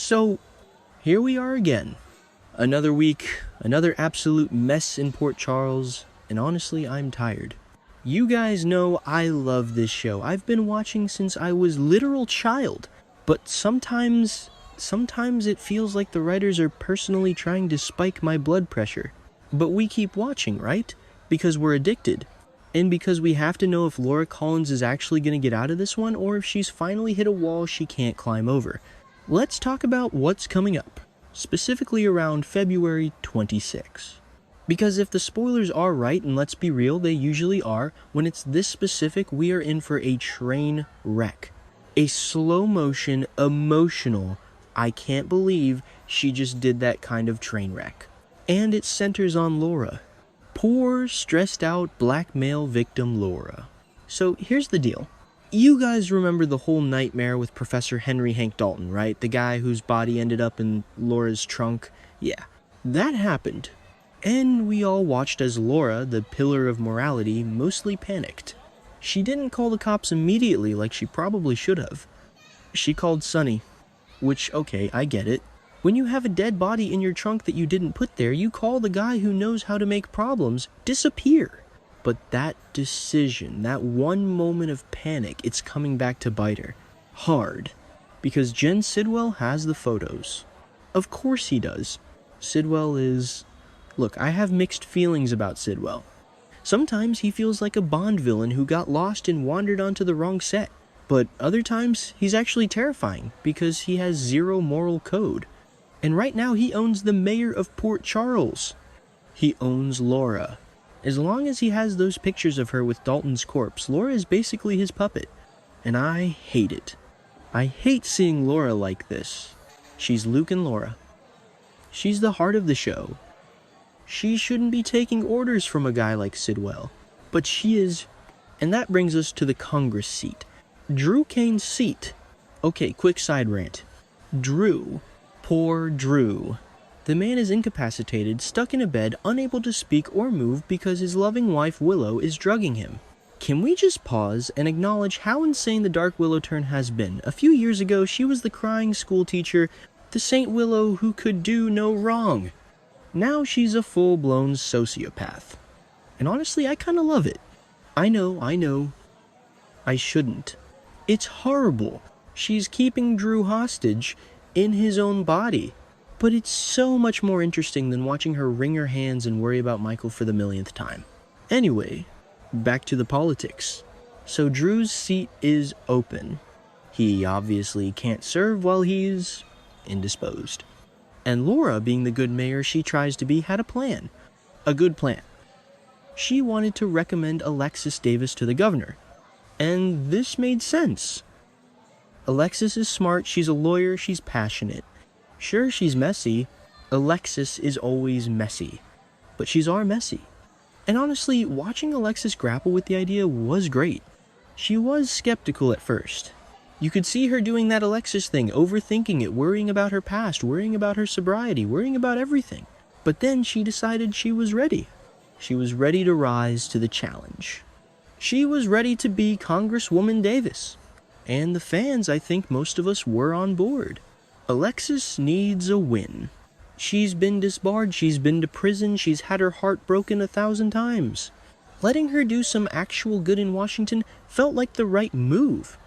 So, here we are again. Another week, another absolute mess in Port Charles, and honestly, I'm tired. You guys know I love this show. I've been watching since I was literal child, but sometimes it feels like the writers are personally trying to spike my blood pressure. But we keep watching, right? Because we're addicted. And because we have to know if Laura Collins is actually going to get out of this one, or if she's finally hit a wall she can't climb over. Let's talk about what's coming up, specifically around February 26. Because if the spoilers are right, and let's be real, they usually are, when it's this specific, we are in for a train wreck. A slow motion, emotional, I can't believe she just did that kind of train wreck. And it centers on Laura. Poor, stressed out, blackmail victim Laura. So here's the deal. You guys remember the whole nightmare with Professor Henry Hank Dalton, right? The guy whose body ended up in Laura's trunk? Yeah, that happened. And we all watched as Laura, the pillar of morality, mostly panicked. She didn't call the cops immediately like she probably should have. She called Sonny. Which, okay, I get it. When you have a dead body in your trunk that you didn't put there, you call the guy who knows how to make problems disappear. But that decision, that one moment of panic, it's coming back to bite her. Hard. Because Jen Sidwell has the photos. Of course he does. Sidwell is... Look, I have mixed feelings about Sidwell. Sometimes he feels like a Bond villain who got lost and wandered onto the wrong set. But other times, he's actually terrifying because he has zero moral code. And right now, he owns the mayor of Port Charles. He owns Laura. As long as he has those pictures of her with Dalton's corpse, Laura is basically his puppet. And I hate it. I hate seeing Laura like this. She's Luke and Laura. She's the heart of the show. She shouldn't be taking orders from a guy like Sidwell. But she is. And that brings us to the Congress seat. Drew Kane's seat. Okay, quick side rant. Drew. Poor Drew. The man is incapacitated, stuck in a bed, unable to speak or move because his loving wife Willow is drugging him. Can we just pause and acknowledge how insane the Dark Willow turn has been? A few years ago, she was the crying schoolteacher, the Saint Willow who could do no wrong. Now she's a full-blown sociopath. And honestly, I kinda love it. I know. I shouldn't. It's horrible. She's keeping Drew hostage in his own body. But it's so much more interesting than watching her wring her hands and worry about Michael for the millionth time. Anyway, back to the politics. So Drew's seat is open. He obviously can't serve while he's indisposed. And Laura, being the good mayor she tries to be, had a plan. A good plan. She wanted to recommend Alexis Davis to the governor. And this made sense. Alexis is smart, she's a lawyer, she's passionate. Sure, she's messy. Alexis is always messy. But she's our messy. And honestly, watching Alexis grapple with the idea was great. She was skeptical at first. You could see her doing that Alexis thing, overthinking it, worrying about her past, worrying about her sobriety, worrying about everything. But then she decided she was ready. She was ready to rise to the challenge. She was ready to be Congresswoman Davis. And the fans, I think most of us were on board. Alexis needs a win. She's been disbarred, she's been to prison, she's had her heart broken 1,000 times. Letting her do some actual good in Washington felt like the right move.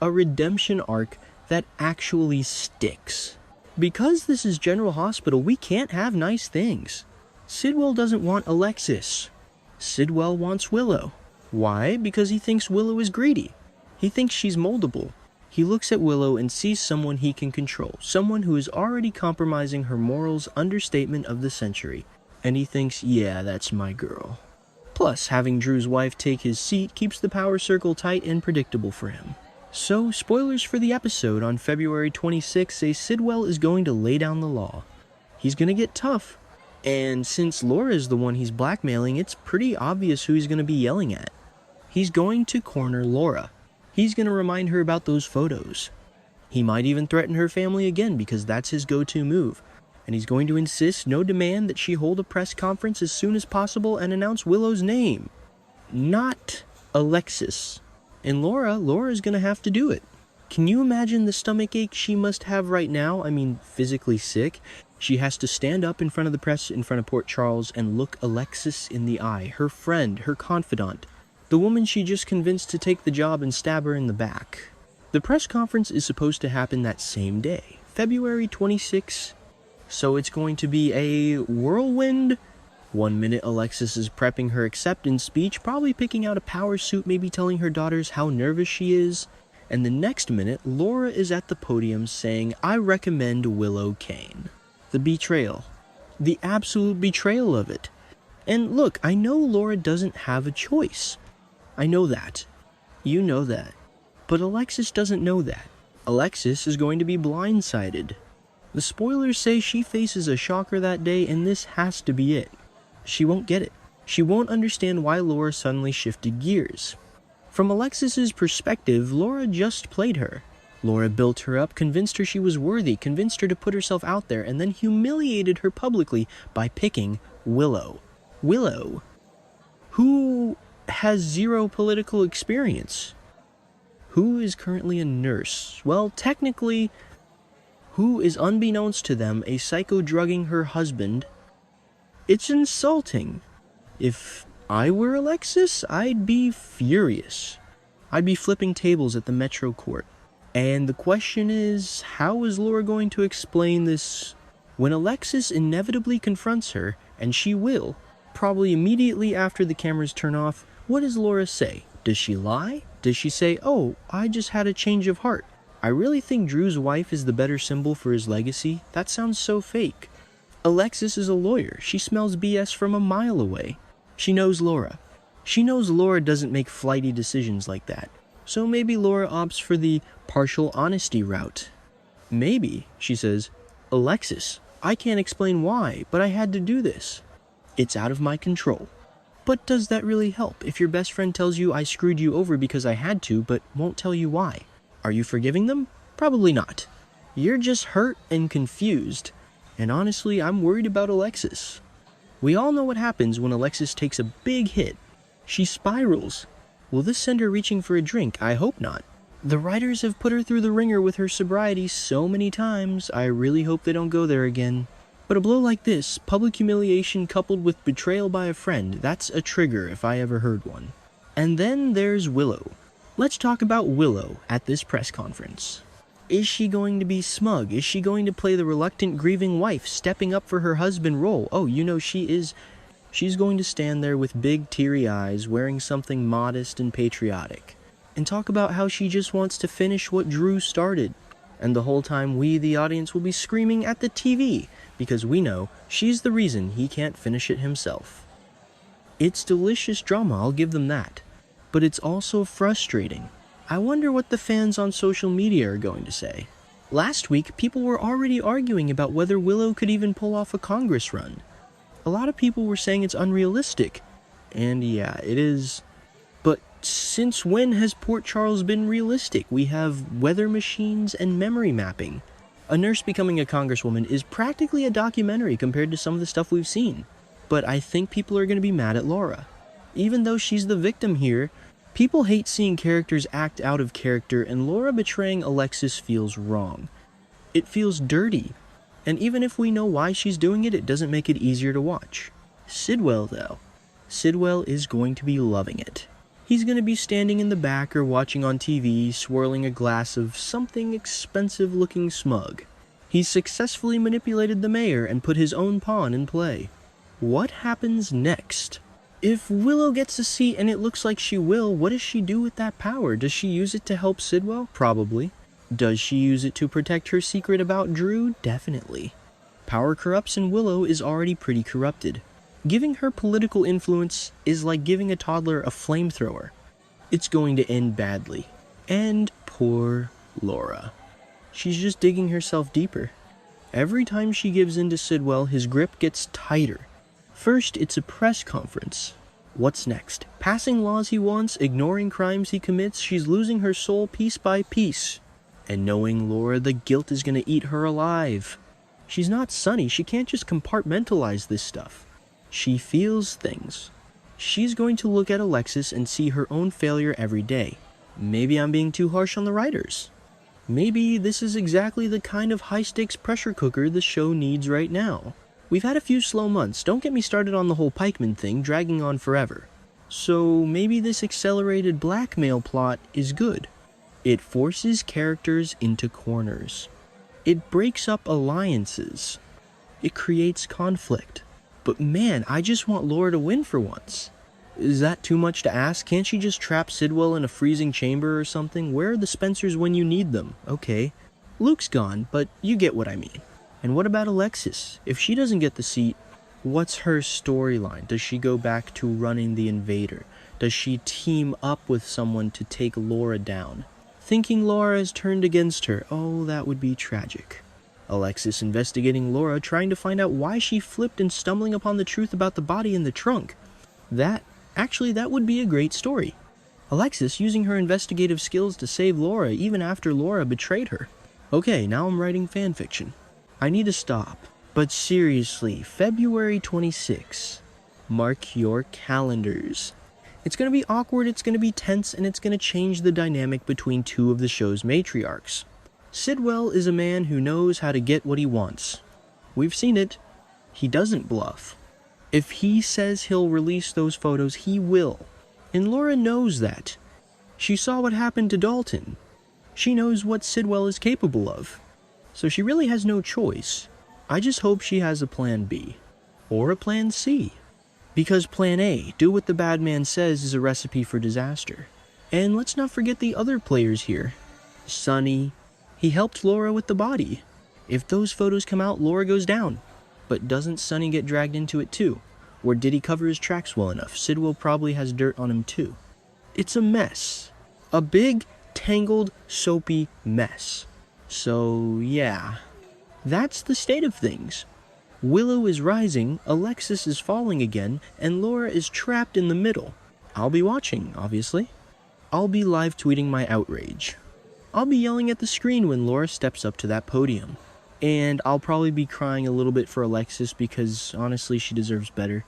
A redemption arc that actually sticks. Because this is General Hospital, we can't have nice things. Sidwell doesn't want Alexis. Sidwell wants Willow. Why? Because he thinks Willow is greedy. He thinks she's moldable. He looks at Willow and sees someone he can control, someone who is already compromising her morals, understatement of the century. And he thinks, yeah, that's my girl. Plus, having Drew's wife take his seat keeps the power circle tight and predictable for him. So, spoilers for the episode. On February 26, say Sidwell is going to lay down the law. He's going to get tough. And since Laura is the one he's blackmailing, it's pretty obvious who he's going to be yelling at. He's going to corner Laura. He's going to remind her about those photos. He might even threaten her family again because that's his go-to move. And he's going to insist, no demand, that she hold a press conference as soon as possible and announce Willow's name. Not Alexis. And Laura's going to have to do it. Can you imagine the stomach ache she must have right now? I mean, physically sick. She has to stand up in front of the press in front of Port Charles and look Alexis in the eye, her friend, her confidant, the woman she just convinced to take the job and stab her in the back. The press conference is supposed to happen that same day, February 26th, so it's going to be a whirlwind. 1 minute Alexis is prepping her acceptance speech, probably picking out a power suit, maybe telling her daughters how nervous she is, and the next minute Laura is at the podium saying, "I recommend Willow Kane." The betrayal. The absolute betrayal of it. And look, I know Laura doesn't have a choice. I know that. You know that. But Alexis doesn't know that. Alexis is going to be blindsided. The spoilers say she faces a shocker that day, and this has to be it. She won't get it. She won't understand why Laura suddenly shifted gears. From Alexis's perspective, Laura just played her. Laura built her up, convinced her she was worthy, convinced her to put herself out there, and then humiliated her publicly by picking Willow. Willow, who has zero political experience, who is currently a nurse. Well, technically, who is, unbeknownst to them, a psycho drugging her husband. It's insulting. If I were Alexis, I'd be furious. I'd be flipping tables at the Metro Court. And the question is, how is Laura going to explain this when Alexis inevitably confronts her, and she will, probably immediately after the cameras turn off? What does Laura say? Does she lie? Does she say, "Oh, I just had a change of heart. I really think Drew's wife is the better symbol for his legacy"? That sounds so fake. Alexis is a lawyer. She smells BS from a mile away. She knows Laura. She knows Laura doesn't make flighty decisions like that. So maybe Laura opts for the partial honesty route. Maybe she says, "Alexis, I can't explain why, but I had to do this. It's out of my control." But does that really help if your best friend tells you, "I screwed you over because I had to," but won't tell you why? Are you forgiving them? Probably not. You're just hurt and confused. And honestly, I'm worried about Alexis. We all know what happens when Alexis takes a big hit. She spirals. Will this send her reaching for a drink? I hope not. The writers have put her through the ringer with her sobriety so many times, I really hope they don't go there again. But a blow like this, public humiliation coupled with betrayal by a friend, that's a trigger if I ever heard one. And then there's Willow. Let's talk about Willow at this press conference. Is she going to be smug? Is she going to play the reluctant, grieving wife, stepping up for her husband role? Oh, you know she is. She's going to stand there with big, teary eyes, wearing something modest and patriotic, and talk about how she just wants to finish what Drew started. And the whole time we, the audience, will be screaming at the TV, because we know she's the reason he can't finish it himself. It's delicious drama, I'll give them that. But it's also frustrating. I wonder what the fans on social media are going to say. Last week, people were already arguing about whether Willow could even pull off a Congress run. A lot of people were saying it's unrealistic. And yeah, it is. But since when has Port Charles been realistic? We have weather machines and memory mapping. A nurse becoming a congresswoman is practically a documentary compared to some of the stuff we've seen. But I think people are going to be mad at Laura. Even though she's the victim here, people hate seeing characters act out of character, and Laura betraying Alexis feels wrong. It feels dirty. And even if we know why she's doing it, it doesn't make it easier to watch. Sidwell, though. Sidwell is going to be loving it. He's going to be standing in the back or watching on TV, swirling a glass of something expensive-looking smug. He's successfully manipulated the mayor and put his own pawn in play. What happens next? If Willow gets a seat, and it looks like she will, what does she do with that power? Does she use it to help Sidwell? Probably. Does she use it to protect her secret about Drew? Definitely. Power corrupts, and Willow is already pretty corrupted. Giving her political influence is like giving a toddler a flamethrower. It's going to end badly. And poor Laura. She's just digging herself deeper. Every time she gives in to Sidwell, his grip gets tighter. First, it's a press conference. What's next? Passing laws he wants, ignoring crimes he commits, she's losing her soul piece by piece. And knowing Laura, the guilt is going to eat her alive. She's not Sunny, she can't just compartmentalize this stuff. She feels things. She's going to look at Alexis and see her own failure every day. Maybe I'm being too harsh on the writers. Maybe this is exactly the kind of high-stakes pressure cooker the show needs right now. We've had a few slow months, don't get me started on the whole pikeman thing, dragging on forever. So maybe this accelerated blackmail plot is good. It forces characters into corners. It breaks up alliances. It creates conflict. But man, I just want Laura to win for once. Is that too much to ask? Can't she just trap Sidwell in a freezing chamber or something? Where are the Spencers when you need them? Okay. Luke's gone, but you get what I mean. And what about Alexis? If she doesn't get the seat, what's her storyline? Does she go back to running the Invader? Does she team up with someone to take Laura down? Thinking Laura has turned against her, oh, that would be tragic. Alexis investigating Laura, trying to find out why she flipped and stumbling upon the truth about the body in the trunk. That would be a great story. Alexis using her investigative skills to save Laura even after Laura betrayed her. Okay, now I'm writing fanfiction. I need to stop. But seriously, February 26. Mark your calendars. It's going to be awkward, it's going to be tense, and it's going to change the dynamic between two of the show's matriarchs. Sidwell is a man who knows how to get what he wants. We've seen it. He doesn't bluff. If he says he'll release those photos, he will. And Laura knows that. She saw what happened to Dalton. She knows what Sidwell is capable of. So she really has no choice. I just hope she has a plan B. Or a plan C. Because plan A, do what the bad man says, is a recipe for disaster. And let's not forget the other players here. Sonny. He helped Laura with the body. If those photos come out, Laura goes down. But doesn't Sonny get dragged into it too? Or did he cover his tracks well enough? Sidwell probably has dirt on him too. It's a mess. A big, tangled, soapy mess. So, yeah. That's the state of things. Willow is rising, Alexis is falling again, and Laura is trapped in the middle. I'll be watching, obviously. I'll be live tweeting my outrage. I'll be yelling at the screen when Laura steps up to that podium. And I'll probably be crying a little bit for Alexis because, honestly, she deserves better.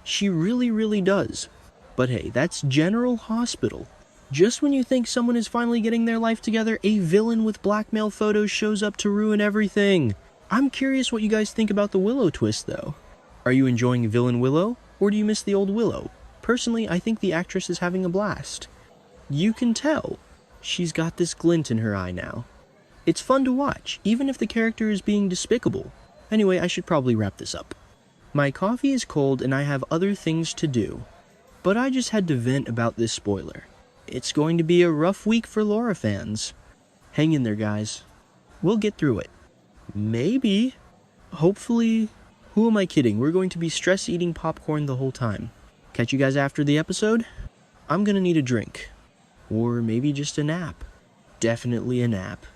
She really, really does. But hey, that's General Hospital. Just when you think someone is finally getting their life together, a villain with blackmail photos shows up to ruin everything. I'm curious what you guys think about the Willow twist, though. Are you enjoying Villain Willow, or do you miss the old Willow? Personally, I think the actress is having a blast. You can tell. She's got this glint in her eye now. It's fun to watch, even if the character is being despicable. Anyway, I should probably wrap this up. My coffee is cold and I have other things to do. But I just had to vent about this spoiler. It's going to be a rough week for Laura fans. Hang in there, guys. We'll get through it. Maybe. Hopefully. Who am I kidding? We're going to be stress-eating popcorn the whole time. Catch you guys after the episode? I'm gonna need a drink. Or maybe just a nap. Definitely a nap.